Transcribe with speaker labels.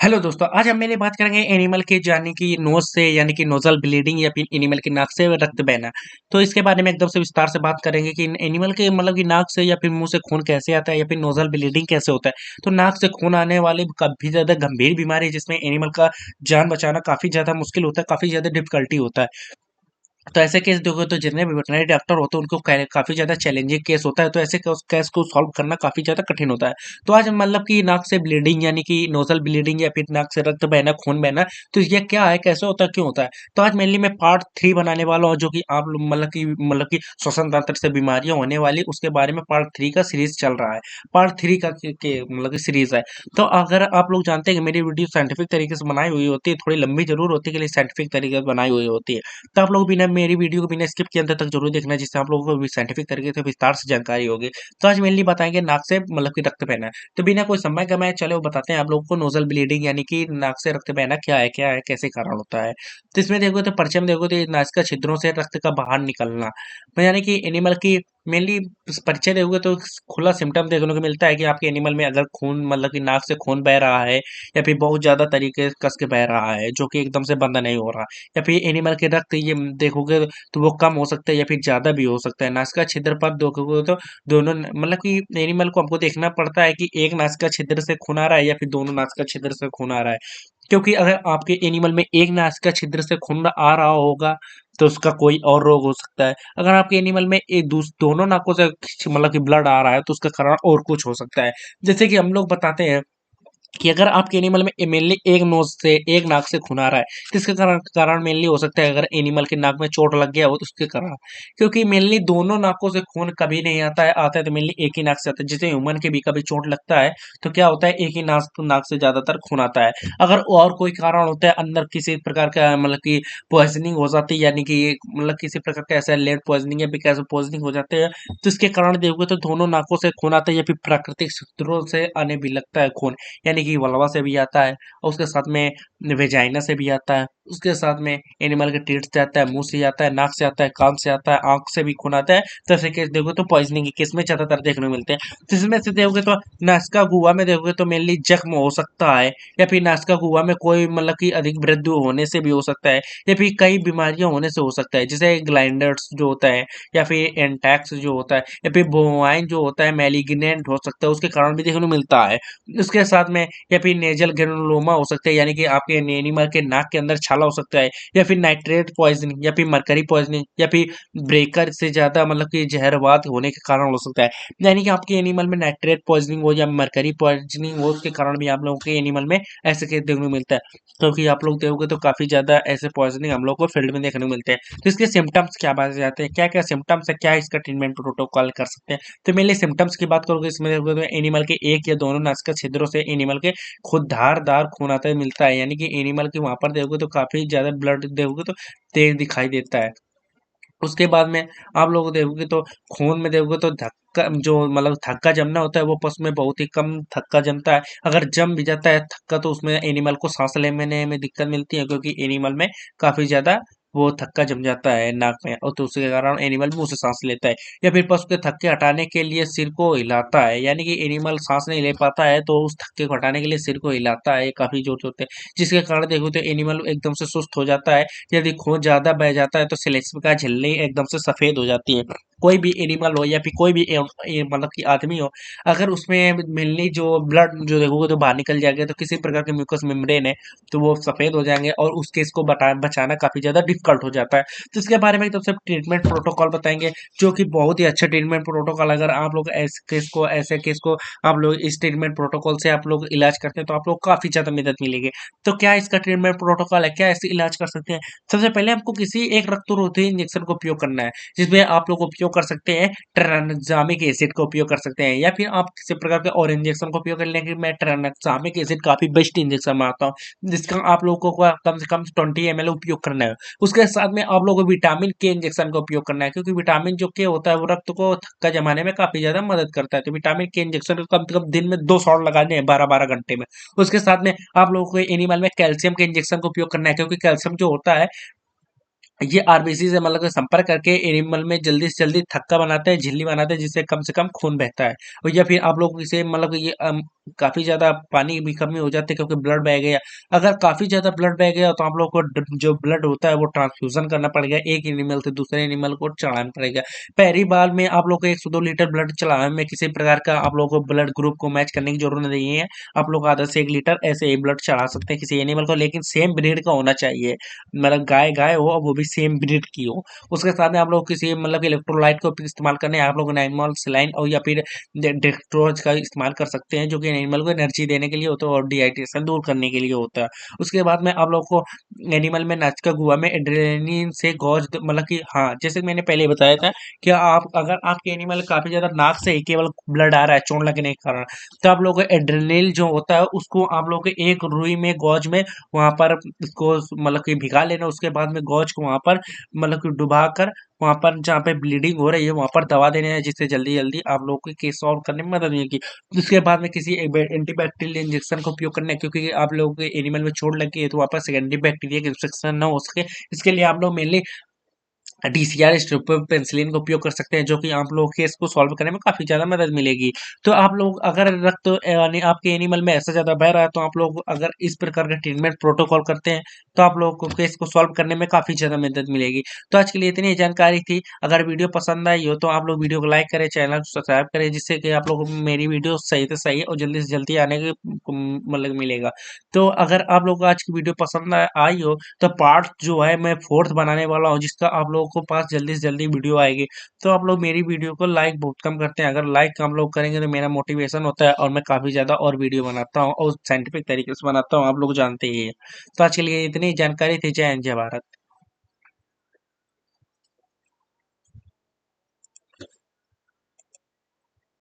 Speaker 1: Hello दोस्तों, आज हम मेरी बात करेंगे एनिमल के यानी कि नोज़ से यानी कि नोज़ल ब्लीडिंग या फिर एनिमल की नाक से रक्त बहना। तो इसके बारे में एकदम से विस्तार से बात करेंगे कि एनिमल के मतलब कि नाक से या फिर मुँह से खून कैसे आता है या फिर नोज़ल ब्लीडिंग कैसे होता है। तो नाक से खून आने वाली काफ़ी ज़्यादा गंभीर बीमारी है जिसमें एनिमल का जान बचाना काफ़ी ज़्यादा मुश्किल होता है, काफ़ी ज़्यादा डिफ़िकल्टी होता है। तो ऐसे केस देखो तो जितने भी वेटरनरी डॉक्टर होते हैं उनको काफ़ी ज़्यादा चैलेंजिंग केस होता है, तो ऐसे केस को सॉल्व करना काफ़ी ज़्यादा कठिन होता है। तो आज हम मतलब कि नाक से ब्लीडिंग यानी कि नोज़ल ब्लीडिंग या फिर नाक से रक्त बहना, खून बहना, तो ये क्या है, कैसे होता है, क्यों होता है? तो आज मेनली मैं पार्ट 3 बनाने वाला हूँ, जो कि आप लोग मतलब कि श्वसन तंत्र से बीमारियाँ होने वाली उसके बारे में पार्ट 3 का सीरीज़ चल रहा है। पार्ट 3 का के मतलब कि सीरीज़ है। तो अगर आप लोग जानते हैं कि मेरी वीडियो साइंटिफिक तरीके से बनाई हुई होती है, थोड़ी लंबी ज़रूर होती है, लेकिन साइंटिफिक तरीके से बनाई हुई होती है। तो आप लोग बिना मेरी वीडियो को बिना स्किप किए अंत तक जरूर देखना, जिससे आप लोगों को भी साइंटिफिक तरीके से विस्तार से जानकारी होगी। तो आज मेनली बताएंगे नाक से मतलब कि रक्त बहना। तो बिना कोई समय गवाए चले वो बताते हैं आप लोगों को नोजल ब्लीडिंग यानी कि नाक से रक्त बहना क्या है, कैसे कारण होता है। तो इसमें देखो तो परिचय में देखो तो ये नासिका छिद्रों से रक्त का बाहर निकलना, तो यानी कि एनिमल की मेनली परिचय देखोगे तो खुला सिम्टम देखने को मिलता है कि आपके एनिमल में अगर खून मतलब कि नाक से खून बह रहा है या फिर बहुत ज्यादा तरीके से कस के बह रहा है जो कि एकदम से बंद नहीं हो रहा, या फिर एनिमल के रक्त ये देखोगे तो वो कम हो सकता है या फिर ज़्यादा भी हो सकता है। नासिका छिद्र पर देखोगे तो दोनों मतलब कि एनिमल को हमको देखना पड़ता है कि एक नासिका छिद्र से खून आ रहा है या फिर दोनों नासिका छिद्र से खून आ रहा है। क्योंकि अगर आपके एनिमल में एक नासिका छिद्र से खून आ रहा होगा तो उसका कोई और रोग हो सकता है। अगर आपके एनिमल में दोनों नाकों से मतलब कि ब्लड आ रहा है तो उसका कारण और कुछ हो सकता है। जैसे कि हम लोग बताते हैं कि अगर आपके एनिमल में मेनली एक नोज से एक नाक से खून आ रहा है तो इसका कारण कारण मेनली हो सकता है अगर एनिमल के नाक में चोट लग गया हो तो उसके कारण, क्योंकि मेनली दोनों नाकों से खून कभी नहीं आता है, आता है तो मेनली एक ही नाक से आता है। जैसे ह्यूमन के भी कभी चोट लगता है तो क्या होता है, एक ही नाक नाक से ज्यादातर खून आता है। अगर और कोई कारण होता है अंदर किसी प्रकार का मतलब कि पॉइजनिंग हो जाती है, यानी कि मतलब किसी प्रकार का ऐसा लेड पॉइजनिंग या फिर पॉइजनिंग हो जाते हैं तो इसके कारण देखोगे तो दोनों नाकों से खून आता है या फिर प्राकृतिक सूत्रों से आने भी लगता है खून, यानी कि वल्वा से भी आता है और उसके साथ में वेजाइना से भी आता है, उसके साथ में एनिमल के टीथ से आता है, मुंह से आता है, नाक से आता है, कान से आता है, आंख से भी खून आता है। तो ऐसे केस देखो तो पॉइजनिंग के केस में ज्यादातर देखने को मिलते हैं। तो इसमें से देखोगे तो नासिका गुहा में देखोगे तो मेनली जख्म हो सकता है, या फिर नासिका गुहा में कोई मतलब कि अधिक वृद्धि होने से भी हो सकता है, या फिर कई बीमारियां होने से हो सकता है, जैसे ग्लाइंडर्स जो होता है या फिर एंटैक्स जो होता है या फिर बोवाइन जो होता है मैलिग्नेंट हो सकता है, उसके कारण भी देखने को मिलता है। उसके साथ में या फिर नेजल ग्रेनुलोमा हो सकता है, यानी कि आपके एनिमल के नाक के अंदर छाला हो सकता है, या फिर नाइट्रेट पॉइजनिंग या फिर मरकरी पॉइजनिंग या फिर ब्रेकर से ज्यादा मतलब कि जहरवाद होने के कारण हो सकता है। यानी कि आपके एनिमल में नाइट्रेट पॉइजनिंग हो या मरकरी पॉइजनिंग हो उसके कारण भी आप लोगों के एनिमल में ऐसे केस देखने को मिलता है। क्योंकि आप लोग देखोगे तो काफी ज्यादा ऐसे पॉइजनिंग हम लोग को फील्ड में देखने को मिलते हैं। तो इसके सिम्टम्स क्या बात जाते हैं, क्या क्या सिम्टम्स है, क्या इसका ट्रीटमेंट प्रोटोकॉल कर सकते हैं। तो मेनली सिम्टम्स की बात करोगे इसमें देखोगे तो एनिमल के एक या दोनों नासिका छिद्रों से एनिमल के खुद धारदार खून आता है मिलता है, यानी कि एनिमल के वहां पर देखोगे तो काफी ज्यादा ब्लड देखोगे तो तेज दिखाई देता है। उसके बाद में आप लोग देखोगे तो खून में देखोगे तो धक्का जो मतलब थक्का जमना होता है वो पशु में बहुत ही कम थक्का जमता है। अगर जम भी जाता है थक्का तो उसमें एनिमल को सांस लेने में दिक्कत मिलती है, क्योंकि एनिमल में काफी ज्यादा वो थक्का जम जाता है नाक में, और तो उसके कारण एनिमल मुंह से सांस लेता है। या फिर पशु के थक्के हटाने के लिए सिर को हिलाता है, यानी कि एनिमल सांस नहीं ले पाता है तो उस थक्के को हटाने के लिए सिर को हिलाता है काफी जोर जोर से, जिसके कारण देखो तो एनिमल एकदम से सुस्त हो जाता है। यदि खून ज्यादा बह जाता है तो सिलेक्सिफिका झिल्ली एकदम से सफेद हो जाती है। कोई भी एनिमल हो या फिर कोई भी मतलब कि आदमी हो, अगर उसमें मिलनी जो ब्लड जो देखोगे तो बाहर निकल जाएगा तो किसी प्रकार के म्यूकस मेम्ब्रेन है तो वो सफेद हो जाएंगे और उस केस को बचाना काफी ज्यादा डिफिकल्ट हो जाता है। तो इसके बारे में एकदम से ट्रीटमेंट प्रोटोकॉल बताएंगे, जो कि बहुत ही अच्छा ट्रीटमेंट प्रोटोकॉल। अगर आप लोग ऐसे केस को आप लोग इस ट्रीटमेंट प्रोटोकॉल से आप लोग इलाज करते हैं तो आप लोग को काफी ज्यादा मदद मिलेगी। तो क्या इसका ट्रीटमेंट प्रोटोकॉल है, क्या ऐसे इलाज कर सकते हैं। सबसे पहले आपको किसी एक रक्तरोधी इंजेक्शन का उपयोग करना है, जिसमें आप लोग उपयोग कर सकते हैं ट्रांexamiक एसिड का उपयोग कर सकते हैं, या फिर आप किसी प्रकार के और इंजेक्शन का उपयोग कर लेंगे। मैं ट्रांexamiक एसिड काफी बेस्ट इंजेक्शन मानता हूँ, जिसका आप लोगों को कम से कम 20 ml उपयोग करना है। उसके साथ में आप लोगों को विटामिन के इंजेक्शन का उपयोग करना है, क्योंकि विटामिन जो के होता है वो रक्त को थक्का जमाने में काफी ज्यादा मदद करता है। तो विटामिन के इंजेक्शन को कम से कम दिन में 2 शॉट लगाने हैं 12-12 घंटे में। उसके साथ में आप लोगों को एनिमल में कैल्शियम के इंजेक्शन का उपयोग करना है, क्योंकि कैल्शियम जो होता है ये आरबीसी से मतलब कि संपर्क करके एनिमल में जल्दी से जल्दी थक्का बनाते हैं, झिल्ली बनाते हैं, जिससे कम से कम खून बहता है। और या फिर आप लोग इसे मतलब कि ये काफ़ी ज़्यादा पानी की भी कमी हो जाती है क्योंकि ब्लड बह गया। अगर काफ़ी ज़्यादा ब्लड बह गया तो आप लोग को जो ब्लड होता है वो ट्रांसफ्यूजन करना पड़ेगा, एक एनिमल से दूसरे एनिमल को चढ़ाना पड़ेगा। पहली बार में आप लोग को 102 लीटर ब्लड चढ़ाने में किसी प्रकार का आप लोग को ब्लड ग्रुप को मैच करने की जरूरत नहीं है। आप लोग आधा से 1 लीटर ऐसे ही ब्लड चढ़ा सकते हैं किसी एनिमल को, लेकिन सेम ब्रीड का होना चाहिए। मतलब गाय गाय हो और वो भी सेम ब्रीड की हो। उसके साथ में आप लोग किसी मतलब इलेक्ट्रोलाइट का इस्तेमाल करने आप लोग एनिमल सलाइन और या फिर डेक्स्ट्रोज का इस्तेमाल कर सकते हैं, जो कि एनिमल को एनर्जी देने के लिए होता है और डिहाइड्रेशन दूर करने के लिए होता है। उसके बाद में आप लोग को एनिमल में नाचका गुआ में एड्रेनलिन से गौज मतलब कि हाँ, जैसे मैंने पहले बताया था कि आप अगर आपके एनिमल काफी ज्यादा नाक से ही केवल ब्लड आ रहा है चोट लगने के कारण, तो आप लोग को एड्रेनलिन जो होता है उसको आप लोग को एक रुई में गौज में वहां पर इसको मतलब कि भिगा लेना। उसके बाद में गौज को वहां पर मतलब कि डुबा कर वहां पर जहाँ पे ब्लीडिंग हो रही है वहां पर दवा देने हैं, जिससे जल्दी जल्दी आप लोग को केस सॉल्व करने में मदद मिलेगी। उसके बाद में किसी एंटीबैक्टीरियल इंजेक्शन का उपयोग करना है, क्योंकि आप लोगों के एनिमल में चोट लगी है तो वहां पर सेकेंडरी बैक्टीरिया का इंफेक्शन ना हो सके, इसके लिए आप लोग मेनली डीसीआर स्ट्रिप पेनिसिलिन का उपयोग कर सकते हैं, जो कि आप लोग केस को सॉल्व करने में काफी ज्यादा मदद मिलेगी। तो आप लोग अगर रक्त यानी आपके एनिमल में ऐसा ज्यादा बह रहा है तो आप लोग अगर इस प्रकार का ट्रीटमेंट प्रोटोकॉल करते हैं तो आप लोग को केस को सॉल्व करने में काफी ज्यादा मदद मिलेगी। तो आज के लिए इतनी जानकारी थी। अगर वीडियो पसंद आई हो तो आप लोग वीडियो को लाइक करें, चैनल को सब्सक्राइब करें, जिससे कि आप लोग को मेरी वीडियो सही से सही और जल्दी से जल्दी आने के मतलब मिलेगा। तो अगर आप लोग को आज की वीडियो पसंद आई हो तो पार्ट जो है मैं फोर्थ बनाने वाला हूँ, जिसका आप लोगों को पास जल्दी से जल्दी वीडियो आएगी। तो आप लोग मेरी वीडियो को लाइक बहुत कम करते हैं, अगर लाइक हम लोग करेंगे तो मेरा मोटिवेशन होता है और मैं काफ़ी ज़्यादा और वीडियो बनाता हूँ और साइंटिफिक तरीके से बनाता हूँ, आप लोग जानते ही हैं। तो आज के लिए इतनी जानकारी थी। जय हिंद, जय भारत।